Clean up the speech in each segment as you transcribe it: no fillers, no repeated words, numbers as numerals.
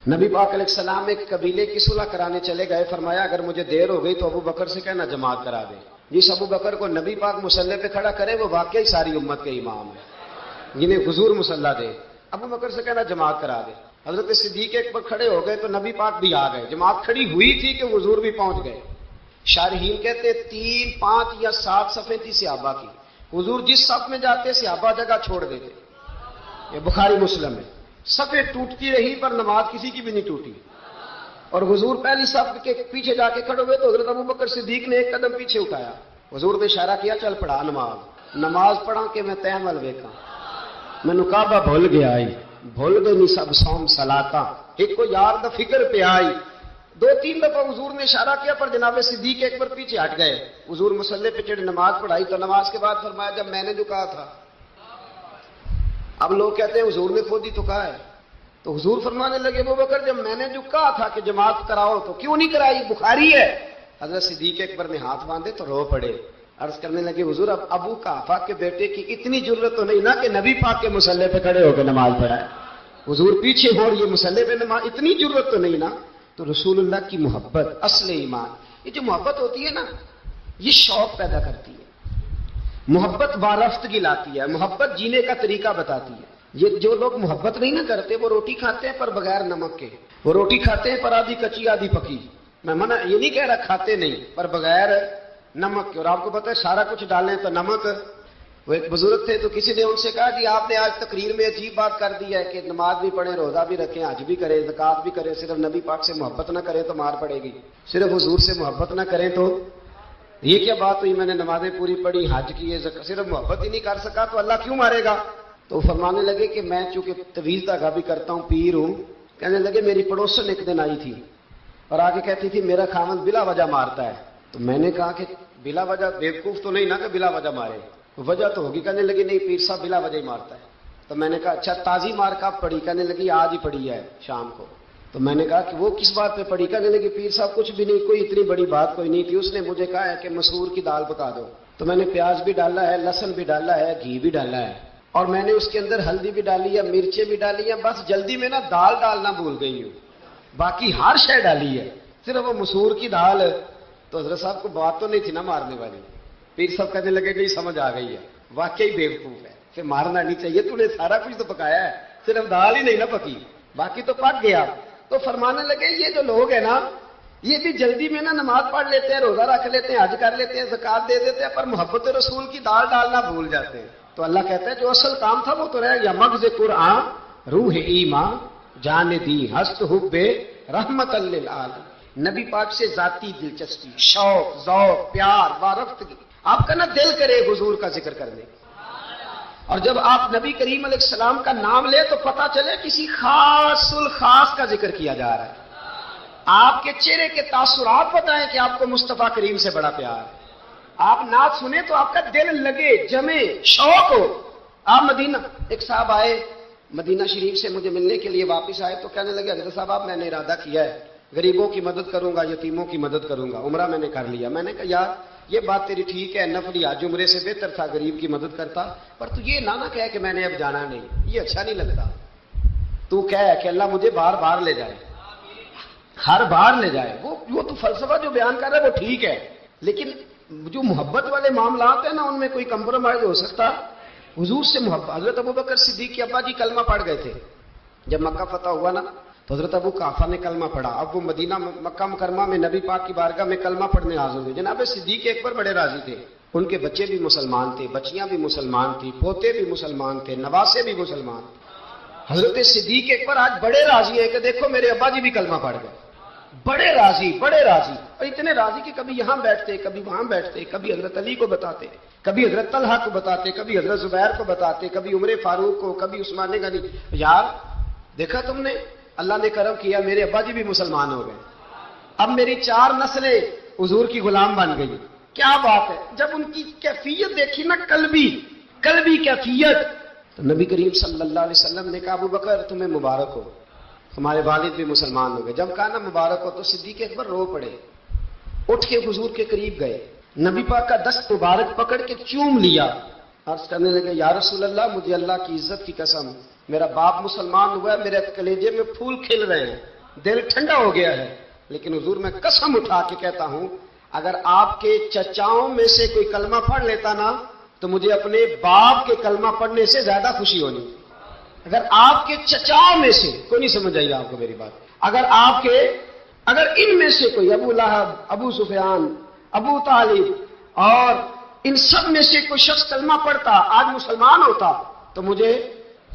نبی پاک علیہ السلام ایک قبیلے کی صلح کرانے چلے گئے. فرمایا اگر مجھے دیر ہو گئی تو ابو بکر سے کہنا جماعت کرا دے. جس ابو بکر کو نبی پاک مصلی پہ کھڑا کرے وہ واقعی ساری امت کے امام ہے، جنہیں حضور مصلی دے. ابو بکر سے کہنا جماعت کرا دے. حضرت صدیق ایک پر کھڑے ہو گئے تو نبی پاک بھی آ گئے. جماعت کھڑی ہوئی تھی کہ حضور بھی پہنچ گئے. شارحین کہتے 3، 5 یا 7 صفیں تھی صحابہ کی. حضور جس صف میں جاتے صحابہ جگہ چھوڑ دیتے. یہ بخاری مسلم ہے. صفیں ٹوٹتی رہی پر نماز کسی کی بھی نہیں ٹوٹی. اور حضور پہلی صف کے پیچھے جا کے کھڑے ہوئے تو حضرت ابو بکر صدیق نے ایک قدم پیچھے اٹھایا. حضور نے اشارہ کیا چل پڑا نماز پڑھا کہ میں تیمل ویکا مینوں کعبہ بھول گیا بھول گئے نہیں سب سوم سلاتا ایک کو یار دا فکر پہ آئی. 2-3 دفعہ حضور نے اشارہ کیا پر جناب صدیق ایک بار پیچھے ہٹ گئے. حضور مصلی پہ چڑھ نماز پڑھائی تو نماز کے بعد فرمایا جب میں نے جو کہا تھا. اب لوگ کہتے ہیں حضور نے خود ہی تو کہا ہے. تو حضور فرمانے لگے ابو بکر جب میں نے جو کہا تھا کہ جماعت کراؤ تو کیوں نہیں کرائی، بخاری ہے. حضرت صدیق اکبر نے ہاتھ باندھے تو رو پڑے. عرض کرنے لگے حضور اب ابو قحافہ کے بیٹے کی اتنی جرت تو نہیں نا کہ نبی پاک کے مصلی پہ کھڑے ہو کے نماز پڑھائے. حضور پیچھے ہو اور یہ مصلی پہ نماز، اتنی جرت تو نہیں نا. تو رسول اللہ کی محبت اصل ایمان. یہ جو محبت ہوتی ہے نا یہ شوق پیدا کرتی ہے. محبت وارفتگی لاتی ہے. محبت جینے کا طریقہ بتاتی ہے. یہ جو لوگ محبت نہیں نہ کرتے وہ روٹی کھاتے ہیں پر بغیر نمک کے. وہ روٹی کھاتے ہیں پر آدھی کچی آدھی پکی. میں منع یہ نہیں کہہ رہا کھاتے نہیں پر بغیر نمک کے. اور آپ کو پتہ ہے سارا کچھ ڈالیں تو نمک. وہ ایک بزرگ تھے تو کسی نے ان سے کہا جی آپ نے آج تقریر میں عجیب بات کر دی ہے کہ نماز بھی پڑھیں، روزہ بھی رکھیں، حج بھی کریں، زکات بھی کریں، صرف نبی پاک سے محبت نہ کریں تو مار پڑے گی. صرف حضور سے محبت نہ کریں تو یہ کیا بات ہوئی. میں نے نمازیں پوری پڑھی، حج کیے، صرف محبت ہی نہیں کر سکا تو اللہ کیوں مارے گا. تو فرمانے لگے کہ میں چونکہ طویل دھاگا بھی کرتا ہوں، پیر ہوں. کہنے لگے میری پڑوسن ایک دن آئی تھی اور آگے کہتی تھی میرا خاوند بلا وجہ مارتا ہے. تو میں نے کہا کہ بلا وجہ بیوقوف تو نہیں نا کہ بلا وجہ مارے، وجہ تو ہوگی. کہنے لگی نہیں پیر صاحب بلا وجہ ہی مارتا ہے. تو میں نے کہا اچھا تازی مار کب پڑی. کہنے لگی آج ہی پڑی ہے شام کو. تو میں نے کہا کہ وہ کس بات پہ پڑی. کہنے لگی پیر صاحب کچھ بھی نہیں، کوئی اتنی بڑی بات کوئی نہیں تھی. اس نے مجھے کہا ہے کہ مسور کی دال پکا دو. تو میں نے پیاز بھی ڈالا ہے، لہسن بھی ڈالا ہے، گھی بھی ڈالا ہے اور میں نے اس کے اندر ہلدی بھی ڈالی ہے، مرچیں بھی ڈالی ہیں. بس جلدی میں نا دال ڈالنا بھول گئی ہوں، باقی ہر شے ڈالی ہے، صرف وہ مسور کی دال. تو حضرت صاحب کو بات تو نہیں تھی نا مارنے والی. پیر صاحب کہنے لگے کہ سمجھ آ گئی ہے، واقعی بیوقوف ہے کہ مارنا نہیں چاہیے. تو نے سارا کچھ تو پکایا ہے، صرف دال ہی نہیں نا پکی، باقی تو پک گیا. تو فرمانے لگے یہ جو لوگ ہیں نا یہ بھی جلدی میں نا نماز پڑھ لیتے ہیں، روزہ رکھ لیتے ہیں، حج کر لیتے ہیں، زکات دے دیتے ہیں، پر محبت رسول کی دال ڈالنا بھول جاتے ہیں. تو اللہ کہتا ہے جو اصل کام تھا وہ تو رہ گیا. مغز قرآن روح ایمان جان دی ہست حب رحمت للعالمین. نبی پاک سے ذاتی دلچسپی، شوق، ذوق، پیار، وارفتگی. آپ کا نا دل کرے حضور کا ذکر کرنے. اور جب آپ نبی کریم علیہ السلام کا نام لے تو پتہ چلے کسی خاص الخاص کا ذکر کیا جا رہا ہے. آپ کے چہرے کے تاثرات بتائیں کہ آپ کو مصطفیٰ کریم سے بڑا پیار ہے. آپ نعت سنیں تو آپ کا دل لگے، جمے، شوق ہو. آپ مدینہ، ایک صاحب آئے مدینہ شریف سے مجھے ملنے کے لیے واپس آئے تو کہنے لگے حضرت صاحب آپ میں نے ارادہ کیا ہے غریبوں کی مدد کروں گا، یتیموں کی مدد کروں گا، عمرہ میں نے کر لیا. میں نے کہا یار یہ بات تیری ٹھیک ہے، نفلی حج عمرے سے بہتر تھا غریب کی مدد کرتا، پر تو یہ نہ کہے کہ میں نے اب جانا نہیں، یہ اچھا نہیں لگتا. تو کہے کہ اللہ مجھے بار بار لے جائے، ہر بار لے جائے. وہ تو فلسفہ جو بیان کر رہا ہے وہ ٹھیک ہے، لیکن جو محبت والے معاملات ہیں نا ان میں کوئی کمپرومائز ہو سکتا. حضور سے محبت. حضرت ابو بکر صدیق کے ابا جی کلمہ پڑھ گئے تھے جب مکہ فتح ہوا نا تو حضرت ابو قحافہ نے کلمہ پڑھا. اب وہ مدینہ مکہ مکرمہ میں نبی پاک کی بارگاہ میں کلمہ پڑھنے حاضر ہوئے. جناب صدیق ایک پر بڑے راضی تھے، ان کے بچے بھی مسلمان تھے، بچیاں بھی مسلمان تھیں، پوتے بھی مسلمان تھے، نواسے بھی مسلمان. حضرت صدیق ایک پر آج بڑے راضی ہیں کہ دیکھو میرے ابا جی بھی کلمہ پڑھ گئے. بڑے راضی، بڑے راضی. اور اتنے راضی کہ کبھی یہاں بیٹھتے، کبھی وہاں بیٹھتے، کبھی حضرت علی کو بتاتے، کبھی حضرت طلحہ کو بتاتے، کبھی حضرت زبیر کو بتاتے، کبھی عمر فاروق کو، کبھی عثمان غنی. یار دیکھا تم نے اللہ نے کرم کیا میرے ابا جی بھی مسلمان ہو گئے، اب میری 4 نسلیں حضور کی غلام بن گئی. کیا بات ہے. جب ان کی کیفیت دیکھی نا قلبی کیفیت تو نبی کریم صلی اللہ علیہ وسلم نے کہا ابو بکر تمہیں مبارک ہو، ہمارے والد بھی مسلمان ہو گئے. جب کہا نا مبارک ہو تو صدیق اکبر رو پڑے، اٹھ کے حضور کے قریب گئے، نبی پاک کا دست مبارک پکڑ کے چوم لیا. عرض کرنے لگے یا رسول اللہ مجھے اللہ کی عزت کی قسم میرا باپ مسلمان ہوا ہے، میرے کلیجے میں پھول کھل رہے ہیں، دل ٹھنڈا ہو گیا ہے. لیکن حضور میں قسم اٹھا کے کہتا ہوں اگر آپ کے چچاؤں میں سے کوئی کلمہ پڑھ لیتا نا تو مجھے اپنے باپ کے کلمہ پڑھنے سے زیادہ خوشی ہونی. اگر آپ کے چچاؤں میں سے کوئی نہیں سمجھ آئی آپ کو میری بات, اگر ان میں سے کوئی ابو لہب, ابو سفیان, ابو طالب اور ان سب میں سے کوئی شخص کلمہ پڑھتا, آج مسلمان ہوتا, تو مجھے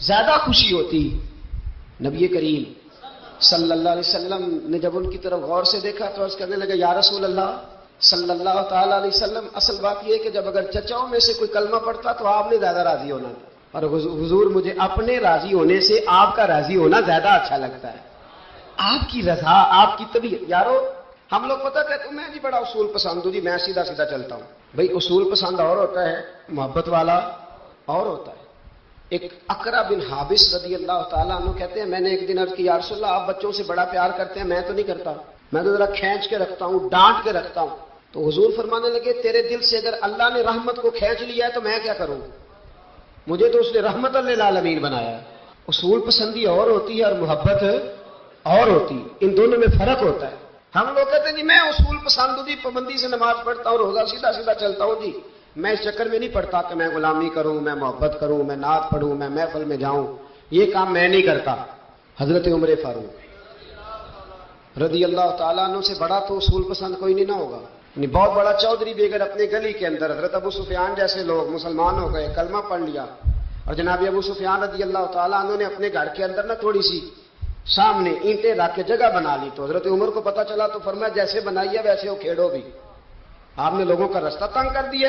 زیادہ خوشی ہوتی. نبی کریم صلی اللہ علیہ وسلم نے جب ان کی طرف غور سے دیکھا تو عرض کرنے لگے یا رسول اللہ صلی اللہ تعالی علیہ وسلم, اصل بات یہ ہے کہ جب اگر چچاؤں میں سے کوئی کلمہ پڑھتا تو آپ نے زیادہ راضی ہونا تھا, اور حضور مجھے اپنے راضی ہونے سے آپ کا راضی ہونا زیادہ اچھا لگتا ہے. آپ کی رضا, آپ کی طبیعت. یارو ہم لوگ پتہ کہتے ہیں میں جی بڑا اصول پسند ہوں جی, میں سیدھا سیدھا چلتا ہوں. بھئی اصول پسند اور ہوتا ہے, محبت والا اور ہوتا ہے. ایک اقرا بن حابس رضی اللہ تعالیٰ عنہ کہتے ہیں میں نے ایک دن عرض کی یا رسول اللہ آپ بچوں سے بڑا پیار کرتے ہیں, میں تو نہیں کرتا, میں تو ذرا کھینچ کے رکھتا ہوں, ڈانٹ کے رکھتا ہوں. تو حضور فرمانے لگے تیرے دل سے اگر اللہ نے رحمت کو کھینچ لیا ہے تو میں کیا کروں, مجھے تو اس نے رحمت للعالمین بنایا. اصول پسندی اور ہوتی ہے اور محبت اور ہوتی, ان دونوں میں فرق ہوتا ہے. ہم لوگ کہتے ہیں جی میں اصول پسند ہوں جی, پابندی سے نماز پڑھتا ہوں, روزہ سیدھا سیدھا چلتا ہوں جی, میں اس چکر میں نہیں پڑھتا کہ میں غلامی کروں, میں محبت کروں, میں نعت پڑھوں, میں محفل میں جاؤں, یہ کام میں نہیں کرتا. حضرت عمر فاروق رضی اللہ تعالیٰ عنہ سے بڑا تو اصول پسند کوئی نہیں نہ ہوگا. یعنی بہت بڑا چودھری بھی اگر اپنے گلی کے اندر, حضرت ابو سفیان جیسے لوگ مسلمان ہو گئے, کلمہ پڑھ لیا, اور جناب ابو سفیان رضی اللہ تعالیٰ عنہ نے اپنے گھر کے اندر نہ تھوڑی سی سامنے اینٹیں رکھ کے جگہ بنا لی, تو حضرت عمر کو پتا چلا تو فرمایا جیسے بنائی ہے ویسے وہ کھیڑو بھی, آپ نے لوگوں کا راستہ تنگ کر دیا.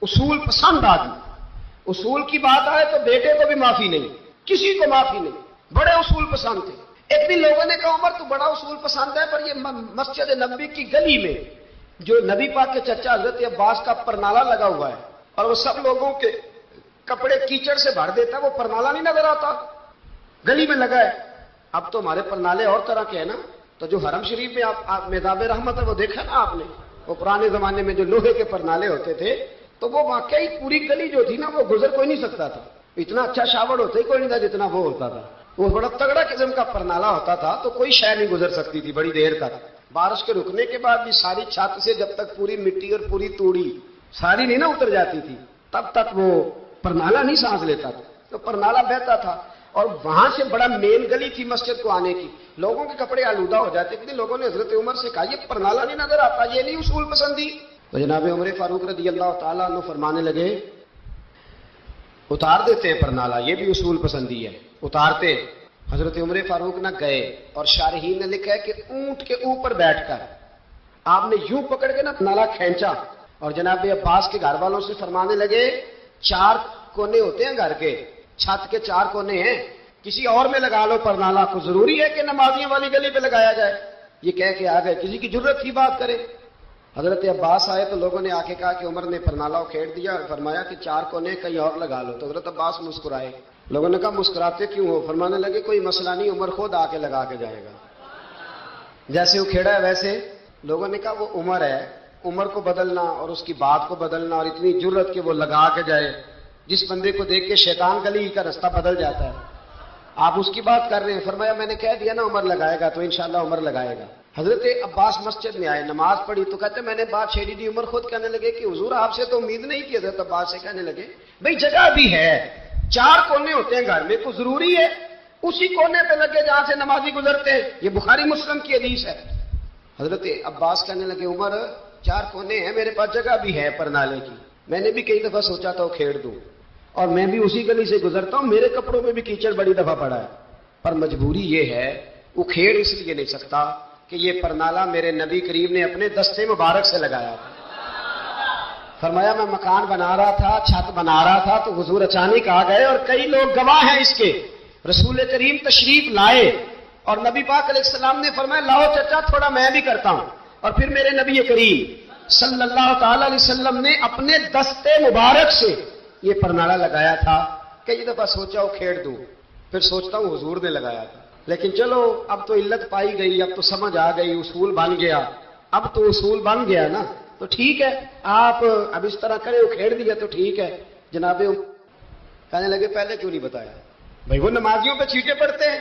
اصول پسند آدمی, اصول کی بات آئے تو بیٹے کو بھی معافی نہیں, کسی کو معافی نہیں, بڑے اصول پسند تھے. ایک دن لوگوں نے کہا عمر تو بڑا اصول پسند ہے, پر یہ مسجد نبی کی گلی میں جو نبی پاک کے چچا حضرت عباس کا پرنالہ لگا ہوا ہے اور وہ سب لوگوں کے کپڑے کیچڑ سے بھر دیتا ہے, وہ پرنالہ نہیں نظر آتا, گلی میں لگا ہے. اب تو ہمارے پرنالے اور طرح کے ہیں نا, تو جو حرم شریف میں آپ میداب رحمت ہے وہ دیکھا نا آپ نے, وہ پرانے زمانے میں جو لوہے کے پرنالے ہوتے تھے تو وہ واقعی پوری گلی جو تھی نا وہ گزر کوئی نہیں سکتا تھا, اتنا اچھا شاور ہوتا ہی کوئی نہیں تھا جتنا وہ ہوتا تھا. وہ بڑا تگڑا قسم کا پرنالہ ہوتا تھا تو کوئی شے نہیں گزر سکتی تھی بڑی دیر تک. بارش کے رکنے کے بعد بھی ساری چھت سے جب تک پوری مٹی اور پوری توڑی ساری نہیں نہ اتر جاتی تھی تب تک وہ پرنالہ نہیں سانس لیتا تھا, تو پرنالہ بہتا تھا. اور وہاں سے بڑا مین گلی تھی مسجد کو آنے کی, لوگوں کے کپڑے آلودہ ہو جاتے. ایک دن لوگوں نے حضرت عمر سے کہا یہ پرنالہ نہیں نظر آتا, یہ نہیں اصول پسندی. تو جناب عمر فاروق رضی اللہ تعالیٰ عنہ فرمانے لگے اتار دیتے ہیں پرنالہ, یہ بھی اصول پسندی ہے, اتارتے. حضرت عمر فاروق نہ گئے, اور شارحین نے لکھا ہے کہ اونٹ کے اوپر بیٹھ کر آپ نے یوں پکڑ کے نا پرنالہ کھینچا, اور جناب عباس کے گھر والوں سے فرمانے لگے 4 کونے ہوتے ہیں گھر کے, چھت کے 4 کونے ہیں, کسی اور میں لگا لو پرنالہ, کو ضروری ہے کہ نمازیوں والی گلی پہ لگایا جائے. یہ کہہ کے آ گئے, کسی کی ضرورت تھی بات کرے. حضرت عباس آئے تو لوگوں نے آ کے کہا کہ عمر نے پرنالہ کھیڑ دیا اور فرمایا کہ 4 کونے کہیں اور لگا لو. تو حضرت عباس مسکرائے. لوگوں نے کہا مسکراتے کیوں ہو؟ فرمانے لگے کوئی مسئلہ نہیں, عمر خود آ کے لگا کے جائے گا. جیسے وہ کھیڑا ہے ویسے. لوگوں نے کہا وہ عمر ہے, عمر کو بدلنا اور اس کی بات کو بدلنا اور اتنی جرت کہ وہ لگا کے جائے, جس بندے کو دیکھ کے شیطان گلی کا راستہ بدل جاتا ہے, آپ اس کی بات کر رہے ہیں. فرمایا میں نے کہہ دیا نا عمر لگائے گا, تو انشاءاللہ عمر لگائے گا. حضرت عباس مسجد میں آئے, نماز پڑھی تو کہتے میں نے بات چھیڑی دی. عمر خود کہنے لگے کہ حضور آپ سے تو امید نہیں کی. حضرت عباس سے کہنے لگے بھئی جگہ بھی ہے, 4 کونے ہوتے ہیں گھر میں, کو ضروری ہے اسی کونے پہ لگے جہاں سے نمازی گزرتے ہیں, یہ بخاری مسلم کی حدیث ہے. حضرت عباس کہنے لگے عمر 4 کونے ہیں, میرے پاس جگہ بھی ہے پرنالے کی, میں نے بھی کئی دفعہ سوچا تھا وہ کھیڑ دوں, اور میں بھی اسی گلی سے گزرتا ہوں, میرے کپڑوں میں بھی کیچڑ بڑی دفعہ پڑا ہے, پر مجبوری یہ ہے وہ کھیڑ اس لیے نہیں سکتا کہ یہ پرنالہ میرے نبی کریم نے اپنے دستے مبارک سے لگایا. فرمایا میں مکان بنا رہا تھا, چھت بنا رہا تھا, تو حضور اچانک آ گئے, اور کئی لوگ گواہ ہیں اس کے. رسول کریم تشریف لائے اور نبی پاک علیہ السلام نے فرمایا لاؤ چچا تھوڑا میں بھی کرتا ہوں, اور پھر میرے نبی کریم صلی اللہ تعالی علیہ وسلم نے اپنے دستے مبارک سے یہ پرنالہ لگایا تھا. کئی دفعہ سوچا وہ کھیڑ دوں, پھر سوچتا ہوں حضور نے لگایا تھا. لیکن چلو اب تو علت پائی گئی, اب تو سمجھ آ گئی, اصول بن گیا, اب تو اصول بن گیا نا, تو ٹھیک ہے آپ اب اس طرح کرے, وہ کھیڑ دیا تو ٹھیک ہے. جناب کہنے لگے پہلے کیوں نہیں بتایا؟ بھائی وہ نمازیوں پہ چیٹے پڑتے ہیں,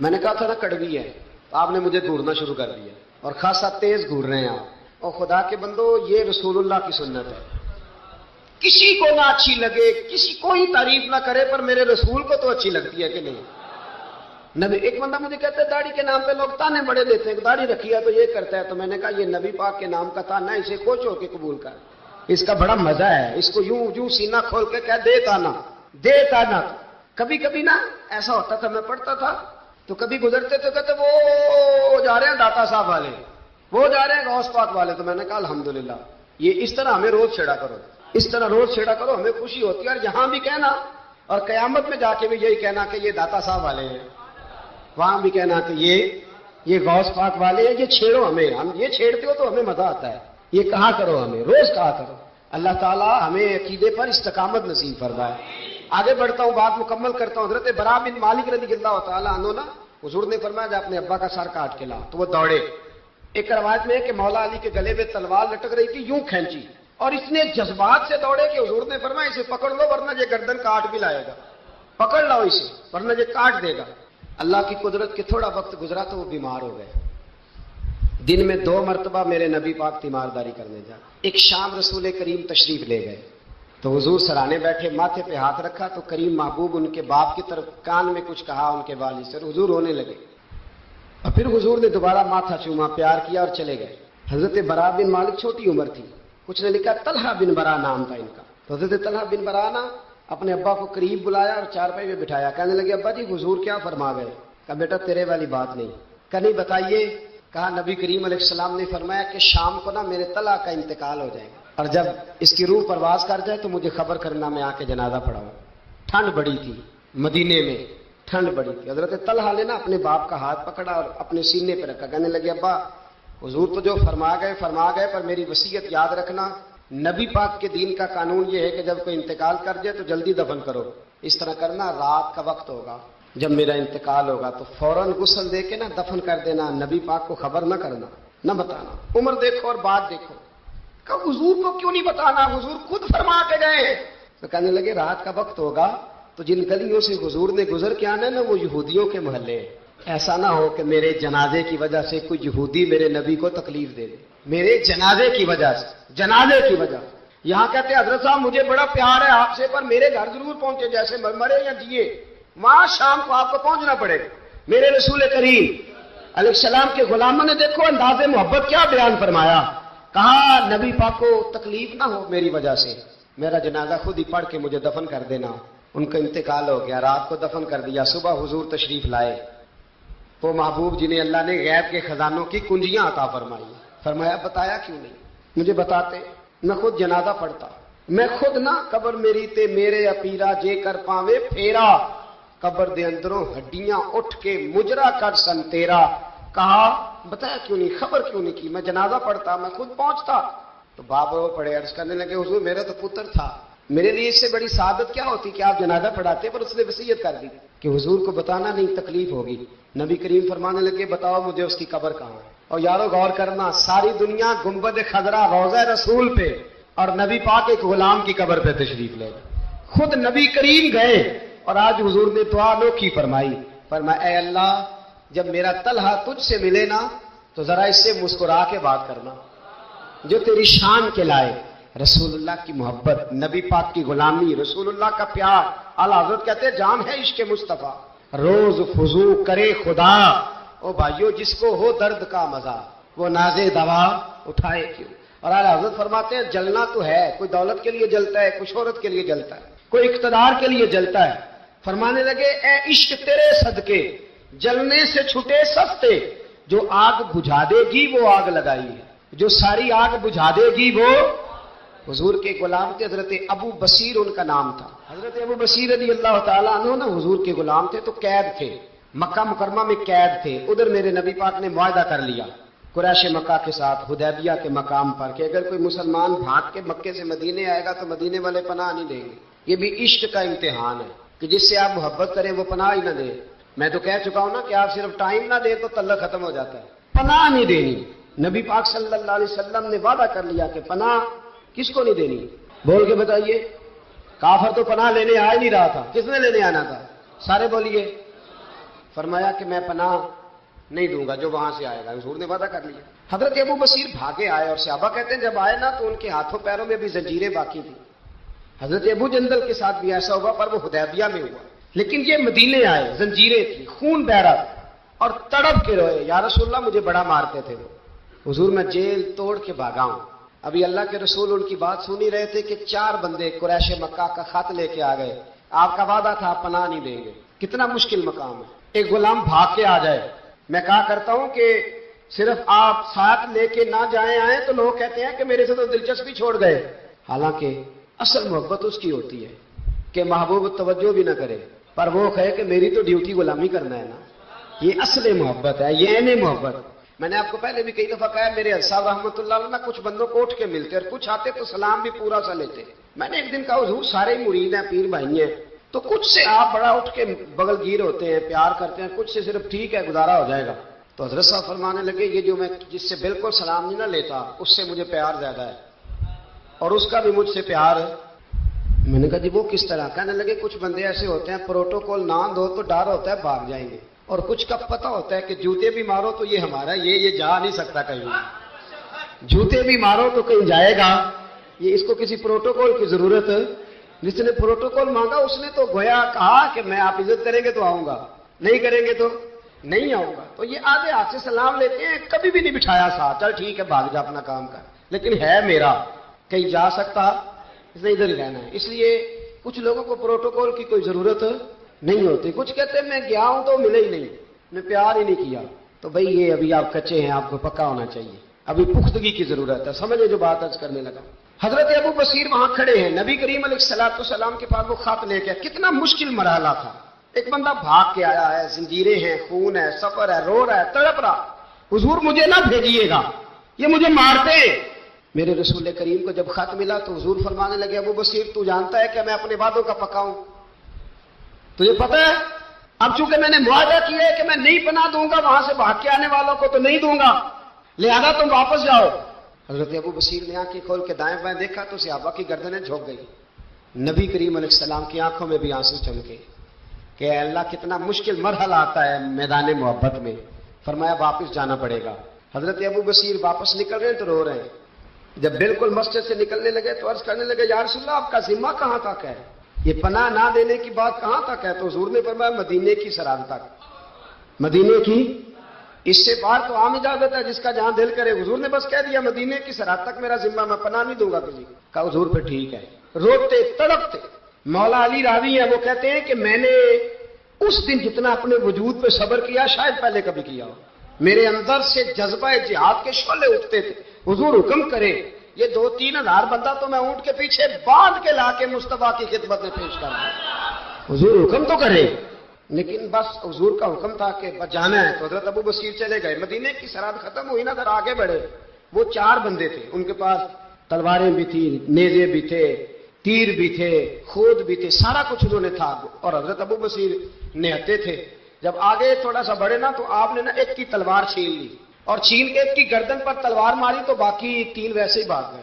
میں نے کہا تھا نا کڑوی ہے، تو آپ نے مجھے گھورنا شروع کر دیا اور خاصا تیز گھور رہے ہیں آپ۔ اور خدا کے بندو یہ رسول اللہ کی سنت ہے، کسی کو نہ اچھی لگے، کسی کوئی تعریف نہ کرے، پر میرے رسول کو تو اچھی لگتی ہے کہ نہیں؟ نبی ایک بندہ مجھے کہتا ہے داڑھی کے نام پہ لوگ تانے بڑے دیتے ہیں، داڑھی رکھی ہے تو یہ کرتا ہے، تو میں نے کہا یہ نبی پاک کے نام کا تانا ہے، اسے خوش ہو کے قبول کر، اس کا بڑا مزہ ہے، اس کو یوں یوں سینہ کھول کے کہہ دے تانا، دے تانا۔ کبھی کبھی نا ایسا ہوتا تھا، میں پڑھتا تھا تو کبھی گزرتے تھے کہتے وہ جا رہے ہیں داتا صاحب والے، وہ جا رہے ہیں غوث پاک والے، تو میں نے کہا الحمدللہ، یہ اس طرح ہمیں روز چھیڑا کرو، اس طرح روز چھیڑا کرو، ہمیں خوشی ہوتی ہے، اور یہاں بھی کہنا اور قیامت میں جا کے بھی یہی کہنا کہ یہ داتا صاحب والے ہیں، وہاں بھی کہنا کہ یہ غوث پاک والے ہیں، یہ چھیڑو ہمیں، ہم یہ چھیڑتے ہو تو ہمیں مزہ آتا ہے، یہ کہا کرو، ہمیں روز کہا کرو۔ اللہ تعالیٰ ہمیں عقیدے پر استقامت نصیب فرمائے۔ آگے بڑھتا ہوں، بات مکمل کرتا ہوں۔ حضرت برا بن مالک رضی اللہ تعالیٰ عنہ نا، حضور نے فرمایا جب اپنے ابا کا سر کاٹ کے لا، تو وہ دوڑے۔ ایک روایت میں ہے کہ مولا علی کے گلے میں تلوار لٹک رہی تھی، یوں کھینچی، اور اتنے جذبات سے دوڑے کہ حضور نے فرمایا اسے پکڑ لو ورنہ یہ گردن کاٹ بھی لائے گا، پکڑ لو اسے ورنہ یہ کاٹ دے گا۔ اللہ کی قدرت کے تھوڑا وقت گزرا تو وہ بیمار ہو گئے۔ دن میں 2 مرتبہ میرے نبی پاک تیمارداری کرنے جا۔ ایک شام رسول کریم تشریف لے گئے تو حضور سرانے بیٹھے، ماتھے پہ ہاتھ رکھا تو کریم محبوب ان کے باپ کی طرف کان میں کچھ کہا ان کے والد سے، حضور رونے لگے، اور پھر حضور نے دوبارہ ماتھا چوما، پیار کیا اور چلے گئے۔ حضرت برا بن مالک چھوٹی عمر تھی، کچھ نے لکھا طلحہ بن برا نام تھا ان کا، تو حضرت طلحہ بن برا نا اپنے ابا کو قریب بلایا اور چارپائی میں بٹھایا، کہنے لگے ابا جی حضور کیا فرما گئے؟ کہا بیٹا تیرے والی بات نہیں۔ کہا نہیں بتائیے؟ کہا نبی کریم علیہ السلام نے فرمایا کہ شام کو نا میرے طلحہ کا انتقال ہو جائے گا، اور جب اس کی روح پرواز کر جائے تو مجھے خبر کرنا، میں آ کے جنازہ پڑھاؤں۔ ٹھنڈ بڑی تھی مدینے میں، ٹھنڈ بڑی تھی۔ حضرت طلحہ نے نا اپنے باپ کا ہاتھ پکڑا اور اپنے سینے پہ رکھا، کہنے لگے ابا حضور تو جو فرما گئے، پر میری وصیت یاد رکھنا، نبی پاک کے دین کا قانون یہ ہے کہ جب کوئی انتقال کر جائے تو جلدی دفن کرو، اس طرح کرنا رات کا وقت ہوگا، جب میرا انتقال ہوگا تو فوراً غسل دے کے نا دفن کر دینا، نبی پاک کو خبر نہ کرنا، نہ بتانا۔ عمر دیکھو اور بات دیکھو، کہ حضور کو کیوں نہیں بتانا، حضور خود فرما کے گئے ہیں۔ تو کہنے لگے رات کا وقت ہوگا تو جن گلیوں سے حضور نے گزر کے آنا ہے نا وہ یہودیوں کے محلے ہیں، ایسا نہ ہو کہ میرے جنازے کی وجہ سے کوئی یہودی میرے نبی کو تکلیف دے دے، میرے جنازے کی وجہ سے، جنازے کی وجہ سے۔ یہاں کہتے ہیں حضرت صاحب مجھے بڑا پیار ہے آپ سے، پر میرے گھر ضرور پہنچے، جیسے مرے یا جیے، وہاں شام کو آپ کو پہنچنا پڑے گا۔ میرے رسول کریم علیہ السلام کے غلاموں نے دیکھو انداز محبت کیا بیان فرمایا، کہا نبی پاک کو تکلیف نہ ہو میری وجہ سے، میرا جنازہ خود ہی پڑھ کے مجھے دفن کر دینا۔ ان کا انتقال ہو گیا، رات کو دفن کر دیا، صبح حضور تشریف لائے، وہ محبوب جنہیں اللہ نے غیب کے خزانوں کی کنجیاں عطا فرمائی، فرمایا بتایا کیوں نہیں، مجھے بتاتے، میں خود جنازہ پڑھتا، میں خود نہ قبر میری تے میرے اپیرا جے کر پاوے پھیرا، قبر دے اندروں ہڈیاں اٹھ کے مجرا کر سن تیرا۔ کہا بتایا کیوں نہیں، خبر کیوں نہیں کی، میں جنازہ پڑھتا، میں خود پہنچتا۔ تو باپ وہ پڑے عرض کرنے لگے حضور میرا تو پتر تھا، میرے لیے اس سے بڑی سعادت کیا ہوتی کہ آپ جنازہ پڑھاتے، پر اس نے وصیت کر دی کہ حضور کو بتانا نہیں، تکلیف ہوگی۔ نبی کریم فرمانے لگے بتاؤ مجھے اس کی قبر کہاں ہے۔ اور یارو غور کرنا، ساری دنیا گنبد خضرا روضہ رسول پہ اور نبی پاک ایک غلام کی قبر پہ تشریف لے گئے، خود نبی کریم گئے، اور آج حضور نے دعا انوکھی فرمائی، فرمایا اے اللہ جب میرا طلحہ تجھ سے ملے نا تو ذرا اس سے مسکرا کے بات کرنا جو تیری شان کے لائے۔ رسول اللہ کی محبت، نبی پاک کی غلامی، رسول اللہ کا پیار، اعلیٰ حضرت کہتے ہیں جان ہے عشق مصطفیٰ، روز فضو کرے خدا، او بھائیو جس کو ہو درد کا مزہ وہ نازے دوا اٹھائے کیوں۔ اور اعلیٰ حضرت فرماتے ہیں جلنا تو ہے، کوئی دولت کے لیے جلتا ہے، کوئی شہرت کے لیے جلتا ہے، کوئی اقتدار کے لیے جلتا ہے۔ فرمانے لگے اے عشق تیرے صدقے جلنے سے چھٹے سستے، جو آگ بجھا دے گی وہ آگ لگائی ہے، جو ساری آگ بجھا دے گی وہ۔ حضور کے غلام تھے حضرت ابو بصیر ان کا نام تھا، حضرت ابو بصیر رضی اللہ تعالیٰ عنہ نا حضور کے غلام تھے، تو قید تھے، مکہ مکرمہ میں قید تھے۔ ادھر میرے نبی پاک نے معاہدہ کر لیا قریش مکہ کے ساتھ حدیبیہ کے مقام پر کہ اگر کوئی مسلمان بھاگ کے مکے سے مدینے آئے گا تو مدینے والے پناہ نہیں دیں گے۔ یہ بھی عشق کا امتحان ہے کہ جس سے آپ محبت کریں وہ پناہ ہی نہ دے۔ میں تو کہہ چکا ہوں نا کہ آپ صرف ٹائم نہ دیں تو تعلق ختم ہو جاتا ہے، پناہ نہیں دینی۔ نبی پاک صلی اللہ علیہ وسلم نے وعدہ کر لیا کہ پناہ کس کو نہیں دینی، بول کے بتائیے۔ کافر تو پناہ لینے آ ہی نہیں رہا تھا، کس نے لینے آنا تھا؟ سارے بولیے. فرمایا کہ میں پناہ نہیں دوں گا جو وہاں سے آئے گا. حضور نے وعدہ کر لیا. حضرت ابو بصیر بھاگے آئے اور صحابہ کہتے ہیں جب آئے نا تو ان کے ہاتھوں پیروں میں بھی زنجیریں باقی تھیں. حضرت ابو جندل کے ساتھ بھی ایسا ہوا پر وہ حدیبیہ میں ہوا. لیکن یہ مدینے آئے, زنجیریں تھی, خون بہ رہا اور تڑپ کے روئے, یا رسول اللہ مجھے بڑا مارتے تھے وہ. حضور میں جیل توڑ کے بھاگا ہوں. ابھی اللہ کے رسول ان کی بات سن ہی رہے تھے کہ 4 بندے قریش مکہ کا خط لے کے آ گئے. آپ کا وعدہ تھا آپ پناہ نہیں دیں گے. کتنا مشکل مقام ہے. ایک غلام بھاگ کے آ جائے. میں کہا کرتا ہوں کہ صرف آپ ساتھ لے کے نہ جائیں آئیں تو لوگ کہتے ہیں کہ میرے سے تو دلچسپی چھوڑ گئے. حالانکہ اصل محبت اس کی ہوتی ہے کہ محبوب توجہ بھی نہ کرے پر وہ کہے کہ میری تو ڈیوٹی غلامی کرنا ہے نا. یہ اصل محبت ہے, یہ عین محبت. میں نے آپ کو پہلے بھی کئی دفعہ کہا میرے صاحب رحمۃ اللہ علیہ کچھ بندوں کو اٹھ کے ملتے اور کچھ آتے تو سلام بھی پورا سا لیتے. میں نے ایک دن کہا حضور سارے مرید ہیں, پیر بھائی ہیں, تو کچھ سے آپ بڑا اٹھ کے بغل گیر ہوتے ہیں, پیار کرتے ہیں, کچھ سے صرف ٹھیک ہے گزارا ہو جائے گا. تو حضرت صاحب فرمانے لگے یہ جو میں جس سے بالکل سلام نہیں نہ لیتا اس سے مجھے پیار زیادہ ہے اور اس کا بھی مجھ سے پیار ہے. میں نے کہا جی وہ کس طرح؟ کہنے لگے کچھ بندے ایسے ہوتے ہیں پروٹوکول نہ دو تو ڈر ہوتا ہے بھاگ جائیں گے, اور کچھ کا پتہ ہوتا ہے کہ جوتے بھی مارو تو یہ ہمارا, یہ جا نہیں سکتا کہیں, جوتے بھی مارو تو کہیں جائے گا, یہ اس کو کسی پروٹوکول کی ضرورت. جس نے پروٹوکول مانگا اس نے تو گویا کہا کہ میں آپ عزت کریں گے تو آؤں گا, نہیں کریں گے تو نہیں آؤں گا. تو یہ آدھے ہاتھ سے سلام لیتے ہیں, کبھی بھی نہیں بٹھایا ساتھ, چل ٹھیک ہے بھاگ جا اپنا کام کر, لیکن ہے میرا, کہیں جا سکتا, اس نے ادھر ہی رہنا ہے. اس لیے کچھ لوگوں کو پروٹوکول کی کوئی ضرورت نہیں ہوتی. کچھ کہتے ہیں میں گیا ہوں تو ملے ہی نہیں, میں پیار ہی نہیں کیا. تو بھئی یہ ابھی آپ کچے ہیں, آپ کو پکا ہونا چاہیے, ابھی پختگی کی ضرورت ہے. سمجھے جو بات عرض کرنے لگا. حضرت ابو بصیر وہاں کھڑے ہیں, نبی کریم علیہ الصلوۃ والسلام کے پاس وہ خط لے کے. کتنا مشکل مرحلہ تھا. ایک بندہ بھاگ کے آیا ہے, زنجیریں ہیں, خون ہے, سفر ہے, رو رہا ہے, تڑپ رہا. حضور مجھے نہ بھیجیے گا, یہ مجھے مارتے. میرے رسول کریم کو جب خط ملا تو حضور فرمانے لگے ابو بصیر تو جانتا ہے کہ میں اپنے وعدوں کا پکا ہوں, تجھے پتہ ہے اب چونکہ میں نے معاہدہ کیا ہے کہ میں نہیں پناہ دوں گا وہاں سے بھاگ کے آنے والوں کو تو نہیں دوں گا, لہذا تم واپس جاؤ. حضرت ابو بصیر نے آنکھیں کھول کے دائیں بائیں دیکھا تو صحابہ کی گردنیں جھک گئی. نبی کریم علیہ السلام کی آنکھوں میں بھی آنسو چمکے کہ اے اللہ کتنا مشکل مرحلہ آتا ہے میدان محبت میں. فرمایا واپس جانا پڑے گا. حضرت ابو بصیر واپس نکل رہے ہیں تو رو رہے ہیں. جب بالکل مسجد سے نکلنے لگے تو عرض کرنے لگے یا رسول اللہ آپ کا ذمہ کہاں تک ہے, یہ پناہ نہ دینے کی بات کہاں تک ہے؟ تو حضور نے فرمایا مدینے کی سرحد تک, مدینے کی, اس سے باہر تو عام اجازت ہے جس کا جہاں دل کرے. حضور نے بس کہہ دیا مدینے کی سرحد تک میرا ذمہ, میں پناہ نہیں دوں گا کسی. کہا حضور پہ ٹھیک ہے. روتے تڑپتے. مولا علی راوی ہیں, وہ کہتے ہیں کہ میں نے اس دن جتنا اپنے وجود پہ صبر کیا شاید پہلے کبھی کیا ہو. میرے اندر سے جذبہ جہاد کے شعلے اٹھتے تھے. حضور حکم کرے یہ 2-3 ہزار بندہ تو میں اونٹ کے پیچھے باندھ کے لا کے مصطفیٰ کی خدمت میں پیش کر دوں. حضور حکم تو کرے, لیکن بس حضور کا حکم تھا کہ جانا ہے. تو حضرت ابو بصیر چلے گئے. مدینے کی سرحد ختم ہوئی نا, ذرا آگے بڑھے. وہ 4 بندے تھے, ان کے پاس تلواریں بھی تھی, نیزے بھی تھے, تیر بھی تھے, خود بھی تھے, سارا کچھ انہوں نے تھا. اور حضرت ابو بصیر نہتے تھے. جب آگے تھوڑا سا بڑھے نا تو آپ نے نا ایک کی تلوار چھین لی اور چھین کے ایک کی گردن پر تلوار ماری تو باقی 3 ویسے ہی بھاگ گئے.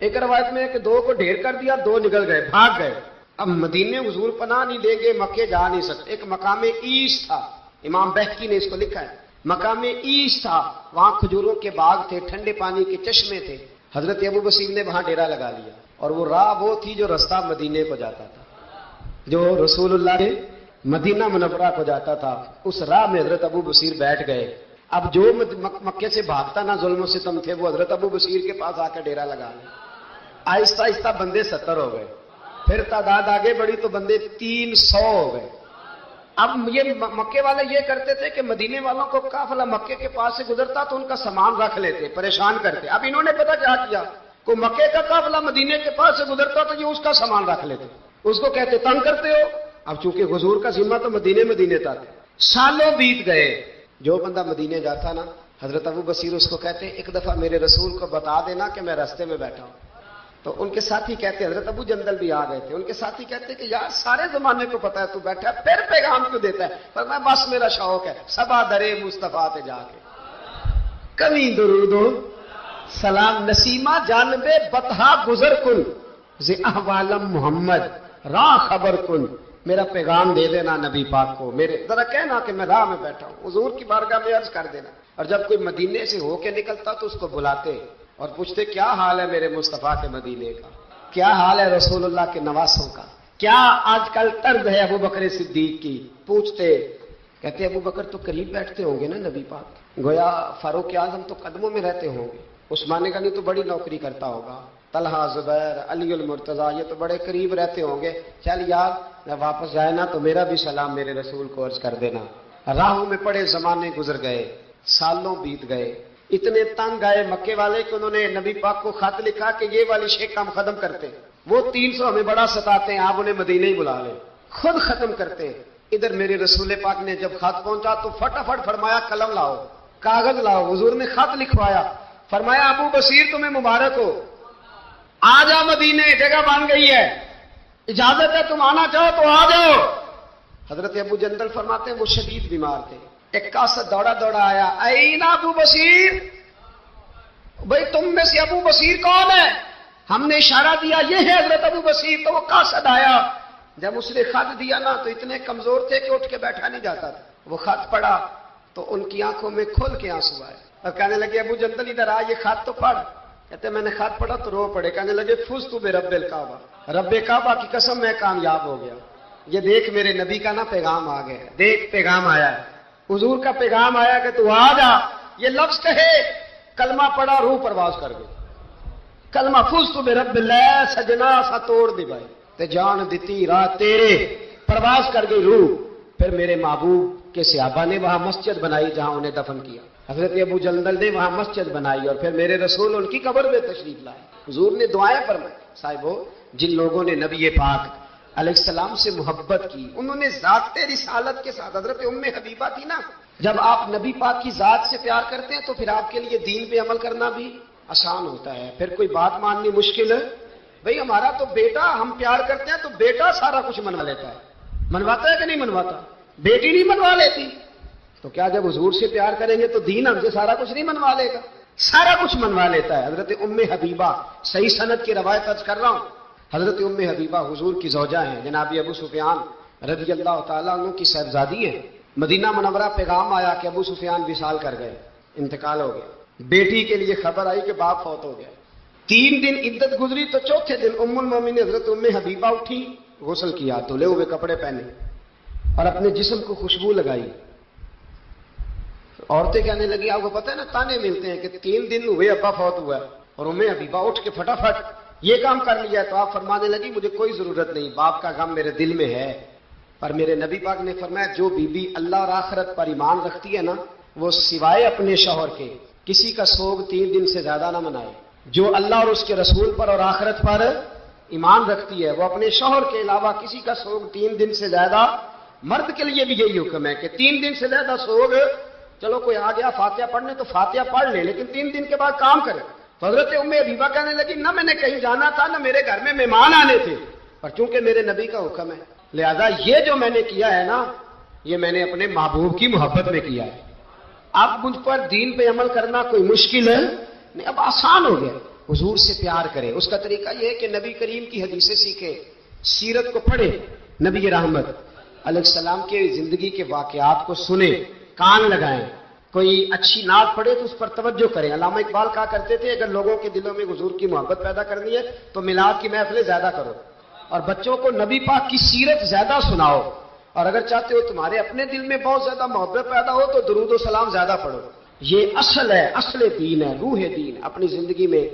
ایک روایت میں ہے کہ 2 کو ڈھیر کر دیا, 2 نکل گئے, بھاگ گئے. اب مدینے حضور پناہ نہیں دیں گے, مکے جا نہیں سکتے. ایک مقام ایس تھا, امام بہقی نے اس کو لکھا ہے, مقام ایس تھا. وہاں کھجوروں کے باغ تھے, ٹھنڈے پانی کے چشمے تھے. حضرت ابو بصیر نے وہاں ڈیرا لگا لیا اور وہ راہ وہ تھی جو رستہ مدینے کو جاتا تھا, جو رسول اللہ کے مدینہ منورہ کو جاتا تھا. اس راہ میں حضرت ابو بصیر بیٹھ گئے. اب جو مکے سے بھاگتا نہ ظلم و ستم تھے وہ حضرت ابو بصیر کے پاس آ کے ڈیرا لگا لیا. آہستہ آہستہ بندے 70 ہو گئے, پھر تعداد آگے بڑھی تو بندے 300 ہو گئے. اب یہ مکے والے یہ کرتے تھے کہ مدینے والوں کو قافلہ مکے کے پاس سے گزرتا تو ان کا سامان رکھ لیتے, پریشان کرتے. اب انہوں نے پتہ کیا کیا, کو مکے کا قافلہ مدینے کے پاس سے گزرتا تو یہ اس کا سامان رکھ لیتے, اس کو کہتے تنگ کرتے ہو. اب چونکہ حضور کا ذمہ تو مدینے تھا. سالوں بیت گئے. جو بندہ مدینے جاتا نا, حضرت ابو بصیر اس کو کہتے ایک دفعہ میرے رسول کو بتا دینا کہ میں راستے میں بیٹھا ہوں. تو ان کے ساتھی کہتے, حضرت ابو جندل بھی آ گئے تھے, ان کے ساتھی کہتے کہ یار سارے زمانے کو پتا ہے تو بیٹھا ہے, پھر پیغام کیوں دیتا ہے؟ پر میں بس میرا شوق ہے, سبا درے مصطفیٰ تے جا کے کمی درود و سلام نسیمہ جانبے بطحا گزر کن ز احوالم محمد راہ خبر کن. میرا پیغام دے دینا نبی پاک کو، میرے ذرا کہنا کہ میں راہ میں بیٹھا ہوں، حضور کی بارگاہ میں عرض کر دینا۔ اور جب کوئی مدینے سے ہو کے نکلتا تو اس کو بلاتے اور پوچھتے کیا حال ہے میرے مصطفیٰ کے مدینے کا، کیا حال ہے رسول اللہ کے نواسوں کا، کیا آج کل طرز ہے ابو بکر صدیق کی، پوچھتے۔ کہتے ابو بکر تو قریب بیٹھتے ہوں گے نا نبی پاک، گویا فاروق اعظم تو قدموں میں رہتے ہوں گے، عثمان غنی تو بڑی نوکری کرتا ہوگا، طلحہ، زبیر، علی المرتضیٰ یہ تو بڑے قریب رہتے ہوں گے، چل یار جب واپس جائے نا تو میرا بھی سلام میرے رسول کو عرض کر دینا۔ راہوں میں پڑے زمانے گزر گئے، سالوں بیت گئے، اتنے تنگ آئے مکے والے کہ انہوں نے نبی پاک کو خط لکھا کہ یہ والی شے کام ختم کرتے، وہ 300 ہمیں بڑا ستاتے ہیں، آپ انہیں مدینے ہی بلا لیں، خود ختم کرتے۔ ادھر میرے رسول پاک نے جب خط پہنچا تو فٹافٹ فرمایا قلم لاؤ، کاغذ لاؤ، حضور نے خط لکھوایا، فرمایا ابو بصیر تمہیں مبارک ہو، آ جاؤ مدینے، جگہ بن گئی ہے، اجازت ہے تم آنا چاہو تو آ جاؤ۔ حضرت ابو جندل فرماتے ہیں وہ شدید بیمار تھے، ایک قاصد دوڑا دوڑا آیا، این ابو بصیر، بھائی تم میں سے ابو بصیر کون ہے؟ ہم نے اشارہ دیا یہ ہے حضرت ابو بصیر، تو وہ قاصد آیا، جب اس نے خط دیا نا تو اتنے کمزور تھے کہ اٹھ کے بیٹھا نہیں جاتا تھا، وہ خط پڑھا تو ان کی آنکھوں میں کھل کے آنسو آئے اور کہنے لگے ابو جندل ادھر آ، یہ خط تو پڑھ۔ کہتے میں نے خط پڑھا تو رو پڑے، کہنے لگے فزت برب الکعبہ، رب کعبہ کی قسم میں کامیاب ہو گیا، یہ دیکھ میرے نبی کا نا پیغام آ گیا، دیکھ پیغام آیا ہے، حضور کا پیغام آیا کہ تو آ جا، یہ لفظ کہے، کلمہ پڑھا، روح پرواز کر گئی، کلمہ فزت برب اللہ، سجنا سا توڑ دی بھائی تے جان دیتی راہ تیرے، پرواز کر گئی روح۔ پھر میرے محبوب کے صحابہ نے وہاں مسجد بنائی جہاں انہیں دفن کیا، حضرت ابو جندل نے وہاں مسجد بنائی اور پھر میرے رسول ان کی قبر میں تشریف لائے، حضور نے دعائیں فرمائیں۔ صاحبو جن لوگوں نے نبی پاک علیہ السلام سے محبت کی، انہوں نے ذات رسالت کے ساتھ، حضرت ام حبیبہ تھی نا، جب آپ نبی پاک کی ذات سے پیار کرتے ہیں تو پھر آپ کے لیے دین پہ عمل کرنا بھی آسان ہوتا ہے، پھر کوئی بات ماننی مشکل ہے۔ بھئی ہمارا تو بیٹا، ہم پیار کرتے ہیں تو بیٹا سارا کچھ منوا لیتا ہے، منواتا ہے کہ نہیں منواتا؟ بیٹی نہیں منوا لیتی، تو کیا جب حضور سے پیار کریں گے تو دین ہم سے سارا کچھ نہیں منوا لے گا؟ سارا کچھ منوا لیتا ہے۔ حضرت ام حبیبہ، صحیح سند کی روایت عرض کر رہا ہوں، حضرت ام حبیبہ حضور کی زوجہ ہیں، جناب ابو سفیان رضی اللہ تعالیٰ عنہ کی صاحبزادی ہیں۔ مدینہ منورہ پیغام آیا کہ ابو سفیان وصال کر گئے، انتقال ہو گیا، بیٹی کے لیے خبر آئی کہ باپ فوت ہو گیا، 3 دن عدت گزری تو چوتھے دن ام المومنین حضرت ام حبیبہ اٹھی، غسل کیا، دھلے ہوئے کپڑے پہنے اور اپنے جسم کو خوشبو لگائی۔ عورتیں کہنے لگی، آپ کو پتہ ہے نا تانے ملتے ہیں کہ 3 دن ہوئے ابا فوت ہوا ہے اور ام حبیبہ اٹھ کے فٹافٹ یہ کام کر لیا، تو آپ فرمانے لگی مجھے کوئی ضرورت نہیں، باپ کا غم میرے دل میں ہے، پر میرے نبی پاک نے فرمایا جو بی بی اللہ اور آخرت پر ایمان رکھتی ہے نا، وہ سوائے اپنے شوہر کے کسی کا سوگ 3 دن سے زیادہ نہ منائے۔ جو اللہ اور اس کے رسول پر اور آخرت پر ایمان رکھتی ہے وہ اپنے شوہر کے علاوہ کسی کا سوگ 3 دن سے زیادہ، مرد کے لیے بھی یہی حکم ہے کہ 3 دن سے زیادہ سوگ، چلو کوئی آ گیا فاتحہ پڑھنے تو فاتحہ پڑھ لے، لیکن 3 دن کے بعد کام کرے۔ تو حضرت ام حبیبہ کہنے لگی نہ میں نے کہیں جانا تھا نہ میرے گھر میں مہمان آنے تھے، پر چونکہ میرے نبی کا حکم ہے لہذا یہ جو میں نے کیا ہے نا، یہ میں نے اپنے محبوب کی محبت میں کیا ہے۔ اب مجھ پر دین پہ عمل کرنا کوئی مشکل ہے نہیں، اب آسان ہو گیا، حضور سے پیار کرے۔ اس کا طریقہ یہ ہے کہ نبی کریم کی حدیثیں سیکھے، سیرت کو پڑھے، نبی رحمت علیہ السلام کے زندگی کے واقعات کو سنیں، کان لگائیں، کوئی اچھی نعت پڑھے تو اس پر توجہ کریں۔ علامہ اقبال کہا کرتے تھے اگر لوگوں کے دلوں میں حضور کی محبت پیدا کرنی ہے تو میلاد کی محفلیں زیادہ کرو اور بچوں کو نبی پاک کی سیرت زیادہ سناؤ، اور اگر چاہتے ہو تمہارے اپنے دل میں بہت زیادہ محبت پیدا ہو تو درود و سلام زیادہ پڑھو۔ یہ اصل ہے، اصل دین ہے، روح دین۔ اپنی زندگی میں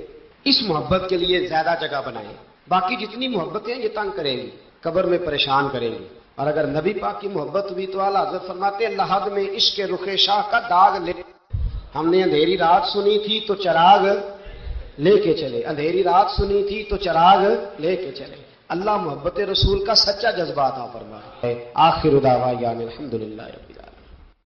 اس محبت کے لیے زیادہ جگہ بنائیں، باقی جتنی محبتیں یہ تنگ کریں گی، قبر میں پریشان کریں گی، اور اگر نبی پاک کی محبت ہوئی تو اعلیٰ حضرت فرماتے ہیں لحد میں عشق رخ شاہ کا داغ لے، ہم نے اندھیری رات سنی تھی تو چراغ لے کے چلے، اندھیری رات سنی تھی تو چراغ لے کے چلے۔ اللہ محبت رسول کا سچا جذبہ عطا فرمائے۔ آخر دعوانا الحمدللہ رب